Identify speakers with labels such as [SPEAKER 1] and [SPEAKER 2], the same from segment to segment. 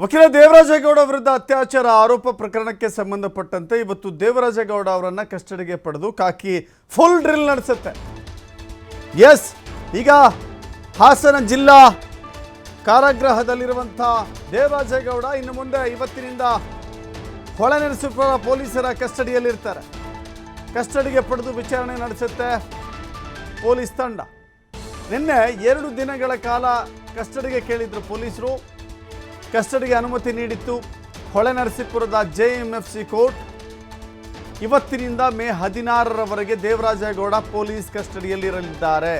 [SPEAKER 1] ವಕೀಲ ದೇವರಾಜೇಗೌಡ ವಿರುದ್ಧ ಅತ್ಯಾಚಾರ ಆರೋಪ ಪ್ರಕರಣಕ್ಕೆ ಸಂಬಂಧಪಟ್ಟಂತೆ ಇವತ್ತು ದೇವರಾಜೇಗೌಡ ಅವರನ್ನು ಕಸ್ಟಡಿಗೆ ಪಡೆದು ಕಾಕಿ ಫುಲ್ ಡ್ರಿಲ್ ನಡೆಸುತ್ತೆ. ಎಸ್, ಈಗ ಹಾಸನ ಜಿಲ್ಲಾ ಕಾರಾಗೃಹದಲ್ಲಿರುವಂಥ ದೇವರಾಜೇಗೌಡ ಇನ್ನು ಮುಂದೆ ಇವತ್ತಿನಿಂದ ಹೊಳೆನರಸೀಪುರ ಪೊಲೀಸರ ಕಸ್ಟಡಿಯಲ್ಲಿರ್ತಾರೆ. ಕಸ್ಟಡಿಗೆ ಪಡೆದು ವಿಚಾರಣೆ ನಡೆಸುತ್ತೆ ಪೊಲೀಸ್ ತಂಡ. ನಿನ್ನೆ 2 ದಿನಗಳ ಕಾಲ ಕಸ್ಟಡಿಗೆ ಕೇಳಿದ್ರು ಪೊಲೀಸರು. ಕಸ್ಟಡಿಗೆ ಅನುಮತಿ ನೀಡಿತ್ತು ಹೊಳೆನರಸೀಪುರದ JMFC ಕೋರ್ಟ್. ಇವತ್ತಿನಿಂದ ಮೇ 16ರವರೆಗೆ ದೇವರಾಜೇಗೌಡ ಪೊಲೀಸ್ ಕಸ್ಟಡಿಯಲ್ಲಿರಲಿದ್ದಾರೆ.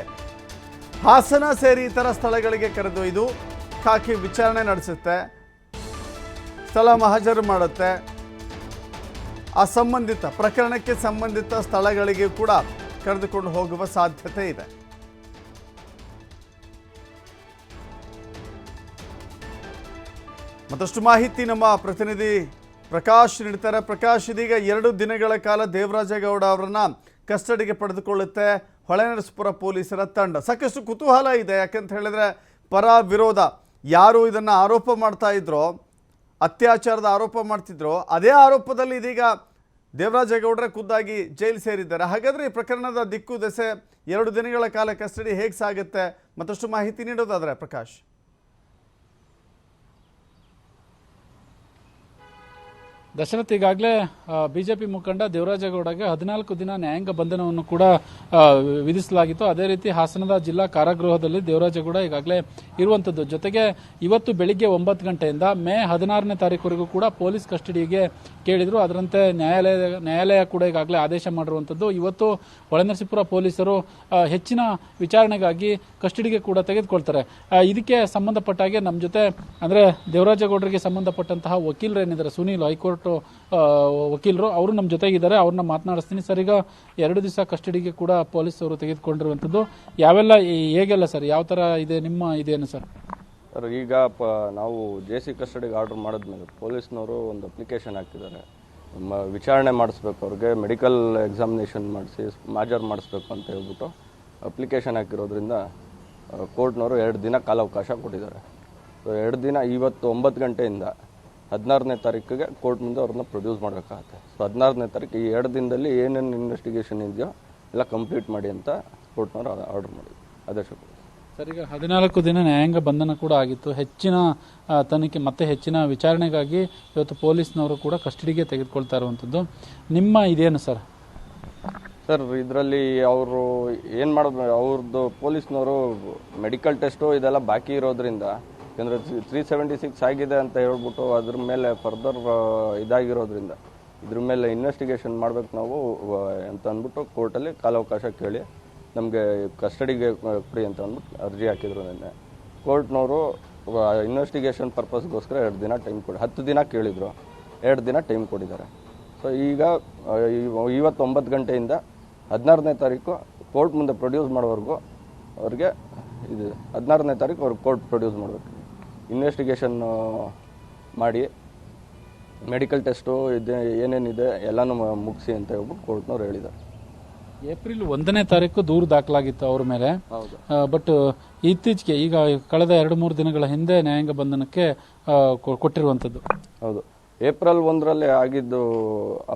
[SPEAKER 1] ಹಾಸನ ಸೇರಿ ಇತರ ಸ್ಥಳಗಳಿಗೆ ಕರೆದೊಯ್ದು ಕಾಕಿ ವಿಚಾರಣೆ ನಡೆಸುತ್ತೆ, ಸ್ಥಳ ಮಹಜರು ಮಾಡುತ್ತೆ. ಆ ಸಂಬಂಧಿತ ಪ್ರಕರಣಕ್ಕೆ ಸಂಬಂಧಿತ ಸ್ಥಳಗಳಿಗೆ ಕೂಡ ಕರೆದುಕೊಂಡು ಹೋಗುವ ಸಾಧ್ಯತೆ ಇದೆ. ಮತ್ತಷ್ಟು ಮಾಹಿತಿ ನಮ್ಮ ಪ್ರತಿನಿಧಿ ಪ್ರಕಾಶ್ ನೀಡ್ತಾರೆ. ಪ್ರಕಾಶ್, ಇದೀಗ 2 ದಿನಗಳ ಕಾಲ ದೇವರಾಜೇಗೌಡ ಅವರನ್ನ ಕಸ್ಟಡಿಗೆ ಪಡೆದುಕೊಳ್ಳುತ್ತೆ ಹೊಳೆನರಸೀಪುರ ಪೊಲೀಸರ ತಂಡ. ಸಾಕಷ್ಟು ಕುತೂಹಲ ಇದೆ, ಯಾಕಂತ ಹೇಳಿದ್ರೆ ಪರ ವಿರೋಧ ಯಾರು ಇದನ್ನು ಆರೋಪ ಮಾಡ್ತಾ ಇದ್ರೋ, ಅತ್ಯಾಚಾರದ ಆರೋಪ ಮಾಡ್ತಿದ್ರು, ಅದೇ ಆರೋಪದಲ್ಲಿ ಇದೀಗ ದೇವರಾಜೇಗೌಡರೇ ಖುದ್ದಾಗಿ ಜೈಲು ಸೇರಿದ್ದಾರೆ. ಹಾಗಾದರೆ ಈ ಪ್ರಕರಣದ ದಿಕ್ಕು ದೆಸೆ 2 ದಿನಗಳ ಕಾಲ ಕಸ್ಟಡಿ ಹೇಗೆ ಸಾಗುತ್ತೆ? ಮತ್ತಷ್ಟು ಮಾಹಿತಿ ನೀಡೋದಾದರೆ ಪ್ರಕಾಶ್.
[SPEAKER 2] ದಶರಥ್, ಈಗಾಗಲೇ ಬಿಜೆಪಿ ಮುಖಂಡ ದೇವರಾಜೇಗೌಡಗೆ 14 ದಿನ ನ್ಯಾಯಾಂಗ ಬಂಧನವನ್ನು ಕೂಡ ವಿಧಿಸಲಾಗಿತ್ತು. ಅದೇ ರೀತಿ ಹಾಸನದ ಜಿಲ್ಲಾ ಕಾರಾಗೃಹದಲ್ಲಿ ದೇವರಾಜೇಗೌಡ ಈಗಾಗಲೇ ಇರುವಂತದ್ದು. ಜೊತೆಗೆ ಇವತ್ತು ಬೆಳಿಗ್ಗೆ 9 ಗಂಟೆಯಿಂದ ಮೇ 16ನೇ ತಾರೀಕುವರೆಗೂ ಕೂಡ ಪೊಲೀಸ್ ಕಸ್ಟಡಿಗೆ ಕೇಳಿದ್ರು. ಅದರಂತೆ ನ್ಯಾಯಾಲಯ ಕೂಡ ಈಗಾಗಲೇ ಆದೇಶ ಮಾಡಿರುವಂತದ್ದು. ಇವತ್ತು ಹೊಳೆನರಸೀಪುರ ಪೊಲೀಸರು ಹೆಚ್ಚಿನ ವಿಚಾರಣೆಗಾಗಿ ಕಸ್ಟಡಿಗೆ ಕೂಡ ತೆಗೆದುಕೊಳ್ತಾರೆ. ಇದಕ್ಕೆ ಸಂಬಂಧಪಟ್ಟ ಹಾಗೆ ನಮ್ಮ ಜೊತೆ ಅಂದ್ರೆ ದೇವರಾಜೇಗೌಡರಿಗೆ ಸಂಬಂಧಪಟ್ಟಂತಹ ವಕೀಲರೇನಿದ್ದಾರೆ, ಸುನೀಲ್, ಹೈಕೋರ್ಟ್ ವಕೀಲರು, ಅವರು ನಮ್ಮ ಜೊತೆಗಿದ್ದಾರೆ. ಅವ್ರನ್ನ ಮಾತನಾಡಿಸ್ತೀನಿ. ಸರ್, ಈಗ 2 ದಿವಸ ಕಸ್ಟಡಿಗೆ ಕೂಡ ಪೊಲೀಸರು ತೆಗೆದುಕೊಂಡಿರುವಂತದ್ದು ಯಾವೆಲ್ಲ, ಹೇಗೆಲ್ಲ ಸರ್, ಯಾವ ತರ ಇದೆ ನಿಮ್ಮ ಇದೇನು ಸರ್?
[SPEAKER 3] ಸರ್, ಈಗ ನಾವು JC ಕಸ್ಟಡಿಗೆ ಆರ್ಡರ್ ಮಾಡಿದ್ಮೇಲೆ ಪೊಲೀಸ್ನವರು ಒಂದು ಅಪ್ಲಿಕೇಶನ್ ಹಾಕಿದ್ದಾರೆ. ವಿಚಾರಣೆ ಮಾಡಿಸ್ಬೇಕು, ಅವ್ರಿಗೆ ಮೆಡಿಕಲ್ ಎಕ್ಸಾಮಿನೇಷನ್ ಮಾಡಿಸಿ ಮಾಜರ್ ಮಾಡಿಸ್ಬೇಕು ಅಂತ ಹೇಳ್ಬಿಟ್ಟು ಅಪ್ಲಿಕೇಶನ್ ಹಾಕಿರೋದ್ರಿಂದ ಕೋರ್ಟ್ನವರು 2 ದಿನ ಕಾಲಾವಕಾಶ ಕೊಟ್ಟಿದ್ದಾರೆ. ಸೊ 2 ದಿನ, ಇವತ್ತು 9 ಗಂಟೆಯಿಂದ 16ನೇ ತಾರೀಕಿಗೆ ಕೋರ್ಟ್ ಮುಂದೆ ಅವ್ರನ್ನ ಪ್ರೊಡ್ಯೂಸ್ ಮಾಡಬೇಕಾಗತ್ತೆ. ಸೊ 16ನೇ ತಾರೀಕು ಈ 2 ದಿನದಲ್ಲಿ ಏನೇನು ಇನ್ವೆಸ್ಟಿಗೇಷನ್ ಇದೆಯೋ ಎಲ್ಲ ಕಂಪ್ಲೀಟ್ ಮಾಡಿ ಅಂತ ಕೋರ್ಟ್ನವರು ಆರ್ಡರ್ ಮಾಡಿದ್ರು, ಆದೇಶ ಕೊಡಿ.
[SPEAKER 2] ಸರ್, ಈಗ 14 ದಿನ ನ್ಯಾಯಾಂಗ ಬಂಧನ ಕೂಡ ಆಗಿತ್ತು. ಹೆಚ್ಚಿನ ತನಿಖೆ ಮತ್ತೆ ಹೆಚ್ಚಿನ ವಿಚಾರಣೆಗಾಗಿ ಇವತ್ತು ಪೊಲೀಸ್ನವರು ಕೂಡ ಕಸ್ಟಡಿಗೆ ತೆಗೆದುಕೊಳ್ತಾ ಇರುವಂಥದ್ದು. ನಿಮ್ಮ ಇದೇನು ಸರ್?
[SPEAKER 3] ಸರ್, ಇದರಲ್ಲಿ ಅವರು ಏನು ಮಾಡಬೇಕು, ಅವ್ರದ್ದು ಪೊಲೀಸ್ನವರು ಮೆಡಿಕಲ್ ಟೆಸ್ಟು ಇದೆಲ್ಲ ಬಾಕಿ ಇರೋದ್ರಿಂದ, ಯಾಕಂದರೆ 376 ಆಗಿದೆ ಅಂತ ಹೇಳ್ಬಿಟ್ಟು ಅದ್ರ ಮೇಲೆ ಫರ್ದರ್ ಇದಾಗಿರೋದ್ರಿಂದ ಇದ್ರ ಮೇಲೆ ಇನ್ವೆಸ್ಟಿಗೇಷನ್ ಮಾಡ್ಬೇಕು ನಾವು ಅಂತ ಅಂದ್ಬಿಟ್ಟು ಕೋರ್ಟಲ್ಲಿ ಕಾಲಾವಕಾಶ ಕೇಳಿ ನಮಗೆ ಕಸ್ಟಡಿಗೆ ಕೊಡಿ ಅಂತ ಅಂದ್ಬಿಟ್ಟು ಅರ್ಜಿ ಹಾಕಿದ್ರು. ನಿನ್ನೆ ಕೋರ್ಟ್ನವರು ಇನ್ವೆಸ್ಟಿಗೇಷನ್ ಪರ್ಪಸ್ಗೋಸ್ಕರ 2 ದಿನ ಟೈಮ್ ಕೊಡಿ, 10 ದಿನ ಕೇಳಿದರು, 2 ದಿನ ಟೈಮ್ ಕೊಟ್ಟಿದ್ದಾರೆ. ಸೊ ಈಗ ಇವತ್ತು 9 ಗಂಟೆಯಿಂದ 16ನೇ ತಾರೀಕು ಕೋರ್ಟ್ ಮುಂದೆ ಪ್ರೊಡ್ಯೂಸ್ ಮಾಡೋವರೆಗೂ ಅವ್ರಿಗೆ ಇದು 16ನೇ ತಾರೀಕು ಅವ್ರಿಗೆ ಕೋರ್ಟ್ ಪ್ರೊಡ್ಯೂಸ್ ಮಾಡಬೇಕು. ಇನ್ವೆಸ್ಟಿಗೇಷನ್ ಮಾಡಿ ಮೆಡಿಕಲ್ ಟೆಸ್ಟು ಇದೆ, ಏನೇನಿದೆ ಎಲ್ಲನೂ ಮುಗಿಸಿ ಅಂತ ಹೇಳ್ಬಿಟ್ಟು ಕೋರ್ಟ್ನವ್ರು ಹೇಳಿದ್ದಾರೆ.
[SPEAKER 2] ಏಪ್ರಿಲ್ 1ನೇ ತಾರೀಕು ದೂರು ದಾಖಲಾಗಿತ್ತು ಅವ್ರ ಮೇಲೆ. ಬಟ್ ಇತ್ತೀಚೆಗೆ ಈಗ ಕಳೆದ 2-3 ದಿನಗಳ ಹಿಂದೆ ನ್ಯಾಯಾಂಗ ಬಂಧನಕ್ಕೆ ಕೊಟ್ಟಿರುವಂಥದ್ದು.
[SPEAKER 3] ಹೌದು, ಏಪ್ರಿಲ್ 1ರಲ್ಲೇ ಆಗಿದ್ದು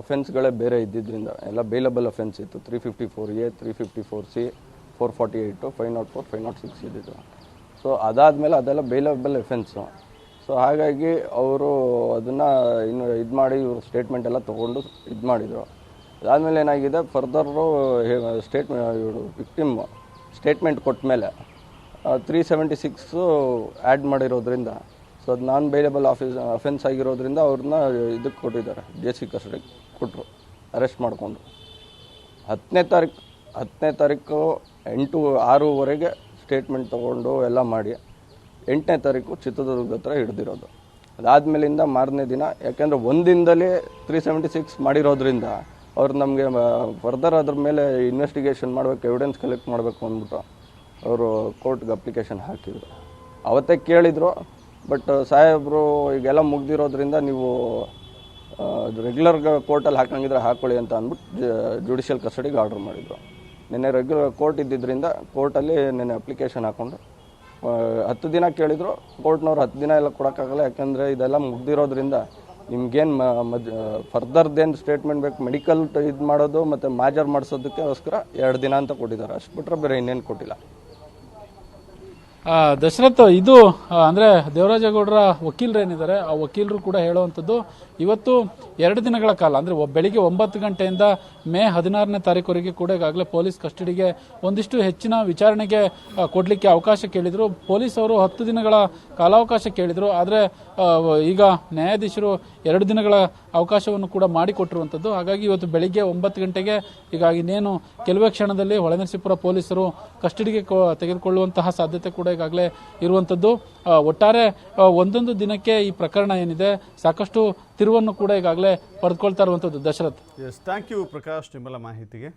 [SPEAKER 3] ಅಫೆನ್ಸ್ಗಳೇ ಬೇರೆ ಇದ್ದಿದ್ದರಿಂದ ಎಲ್ಲ ಬೇಲಬಲ್ ಅಫೆನ್ಸ್ ಇತ್ತು. 354A, 354C, 448, 504, 506 ಇದ್ದಿದ್ದು. ಸೊ ಅದಾದಮೇಲೆ ಅದೆಲ್ಲ ಬೇಲಬಲ್ ಅಫೆನ್ಸು. ಸೊ ಹಾಗಾಗಿ ಅವರು ಅದನ್ನು ಇನ್ನು ಇದು ಮಾಡಿ ಇವರು ಸ್ಟೇಟ್ಮೆಂಟ್ ಎಲ್ಲ ತೊಗೊಂಡು ಇದು ಮಾಡಿದರು. ಅದಾದಮೇಲೆ ಏನಾಗಿದೆ, ಫರ್ದರು ವಿಕ್ಟಿಮ್ ಸ್ಟೇಟ್ಮೆಂಟ್ ಕೊಟ್ಟ ಮೇಲೆ 376 ಆ್ಯಡ್ ಮಾಡಿರೋದ್ರಿಂದ, ಸೊ ಅದು ನಾನ್ ಬೇಲೇಬಲ್ ಅಫೆನ್ಸ್ ಆಗಿರೋದ್ರಿಂದ ಅವ್ರನ್ನ ಇದಕ್ಕೆ ಕೊಟ್ಟಿದ್ದಾರೆ, JC ಕಸ್ಟಡಿಗೆ ಕೊಟ್ಟರು, ಅರೆಸ್ಟ್ ಮಾಡಿಕೊಂಡು. 10ನೇ ತಾರೀಕು 8-6ವರೆಗೆ ಸ್ಟೇಟ್ಮೆಂಟ್ ತೊಗೊಂಡು ಎಲ್ಲ ಮಾಡಿ 8ನೇ ತಾರೀಕು ಚಿತ್ರದುರ್ಗದ ಹತ್ರ ಹಿಡಿದಿರೋದು. ಅದಾದಮೇಲಿಂದ ಮಾರನೇ ದಿನ, ಯಾಕೆಂದರೆ ಒಂದಿನದಲ್ಲಿ 376 ಮಾಡಿರೋದ್ರಿಂದ ಅವ್ರು ನಮಗೆ ಫರ್ದರ್ ಅದ್ರ ಮೇಲೆ ಇನ್ವೆಸ್ಟಿಗೇಷನ್ ಮಾಡಬೇಕು, ಎವಿಡೆನ್ಸ್ ಕಲೆಕ್ಟ್ ಮಾಡಬೇಕು ಅಂದ್ಬಿಟ್ಟು ಅವರು ಕೋರ್ಟ್ಗೆ ಅಪ್ಲಿಕೇಶನ್ ಹಾಕಿದರು. ಅವತ್ತೇ ಕೇಳಿದರು, ಬಟ್ ಸಾಹೇಬರು ಈಗೆಲ್ಲ ಮುಗ್ದಿರೋದ್ರಿಂದ ನೀವು ರೆಗ್ಯುಲರ್ ಕೋರ್ಟಲ್ಲಿ ಹಾಕಂಗಿದ್ರೆ ಹಾಕೊಳ್ಳಿ ಅಂತ ಅಂದ್ಬಿಟ್ಟು ಜುಡಿಷಿಯಲ್ ಕಸ್ಟಡಿಗೆ ಆರ್ಡರ್ ಮಾಡಿದರು. ನಿನ್ನೆ ರೆಗ್ಯುಲರ್ ಕೋರ್ಟ್ ಇದ್ದಿದ್ದರಿಂದ ಕೋರ್ಟಲ್ಲಿ ನಿನ್ನೆ ಅಪ್ಲಿಕೇಶನ್ ಹಾಕ್ಕೊಂಡು 10 ದಿನ ಕೇಳಿದ್ರು ಕೋರ್ಟ್ನವ್ರು 10 ದಿನ ಎಲ್ಲ ಕೊಡೋಕ್ಕಾಗಲ್ಲ, ಯಾಕಂದರೆ ಇದೆಲ್ಲ ಮುಗ್ದಿರೋದ್ರಿಂದ ನಿಮ್ಗೇನು ಫರ್ದರ್ದೇನು ಸ್ಟೇಟ್ಮೆಂಟ್ ಬೇಕು, ಮೆಡಿಕಲ್ ಇದು ಮಾಡೋದು ಮತ್ತು ಮಾಜರ್ ಮಾಡಿಸೋದಕ್ಕೋಸ್ಕರ 2 ದಿನ ಅಂತ ಕೊಟ್ಟಿದ್ದಾರೆ. ಅಷ್ಟು ಬಿಟ್ಟರೆ ಬೇರೆ ಇನ್ನೇನು ಕೊಟ್ಟಿಲ್ಲ.
[SPEAKER 2] ದಶರಥ್, ಇದು ಅಂದ್ರೆ ದೇವರಾಜೇಗೌಡರ ವಕೀಲರೇನಿದ್ದಾರೆ ಆ ವಕೀಲರು ಕೂಡ ಹೇಳುವಂಥದ್ದು ಇವತ್ತು 2 ದಿನಗಳ ಕಾಲ ಅಂದ್ರೆ ಬೆಳಿಗ್ಗೆ 9 ಗಂಟೆಯಿಂದ ಮೇ 16ನೇ ತಾರೀಕುವರೆಗೆ ಕೂಡ ಈಗಾಗಲೇ ಪೊಲೀಸ್ ಕಸ್ಟಡಿಗೆ ಒಂದಿಷ್ಟು ಹೆಚ್ಚಿನ ವಿಚಾರಣೆಗೆ ಕೊಡ್ಲಿಕ್ಕೆ ಅವಕಾಶ ಕೇಳಿದ್ರು. ಪೊಲೀಸ್ ಅವರು 10 ದಿನಗಳ ಕಾಲಾವಕಾಶ ಕೇಳಿದ್ರು. ಆದ್ರೆ ಈಗ ನ್ಯಾಯಾಧೀಶರು 2 ದಿನಗಳ ಅವಕಾಶವನ್ನು ಕೂಡ ಮಾಡಿಕೊಟ್ಟಿರುವಂಥದ್ದು. ಹಾಗಾಗಿ ಇವತ್ತು ಬೆಳಿಗ್ಗೆ 9 ಗಂಟೆಗೆ ಈಗ ಇನ್ನೇನು ಕೆಲವೇ ಕ್ಷಣದಲ್ಲಿ ಹೊಳೆನರಸೀಪುರ ಪೊಲೀಸರು ಕಸ್ಟಡಿಗೆ ತೆಗೆದುಕೊಳ್ಳುವಂತಹ ಸಾಧ್ಯತೆ ಕೂಡ ಈಗಾಗಲೇ ಇರುವಂತದ್ದು. ಒಟ್ಟಾರೆ ಒಂದೊಂದು ದಿನಕ್ಕೆ ಈ ಪ್ರಕರಣ ಏನಿದೆ ಸಾಕಷ್ಟು ತಿರುವನ್ನು ಕೂಡ ಈಗಾಗಲೇ ಪಡೆದುಕೊಳ್ತಾ ಇರುವಂತದ್ದು. ದಶರಥ್,
[SPEAKER 1] ಥ್ಯಾಂಕ್ ಯು ಪ್ರಕಾಶ್ ನಿಮ್ಮೆಲ್ಲ ಮಾಹಿತಿಗೆ.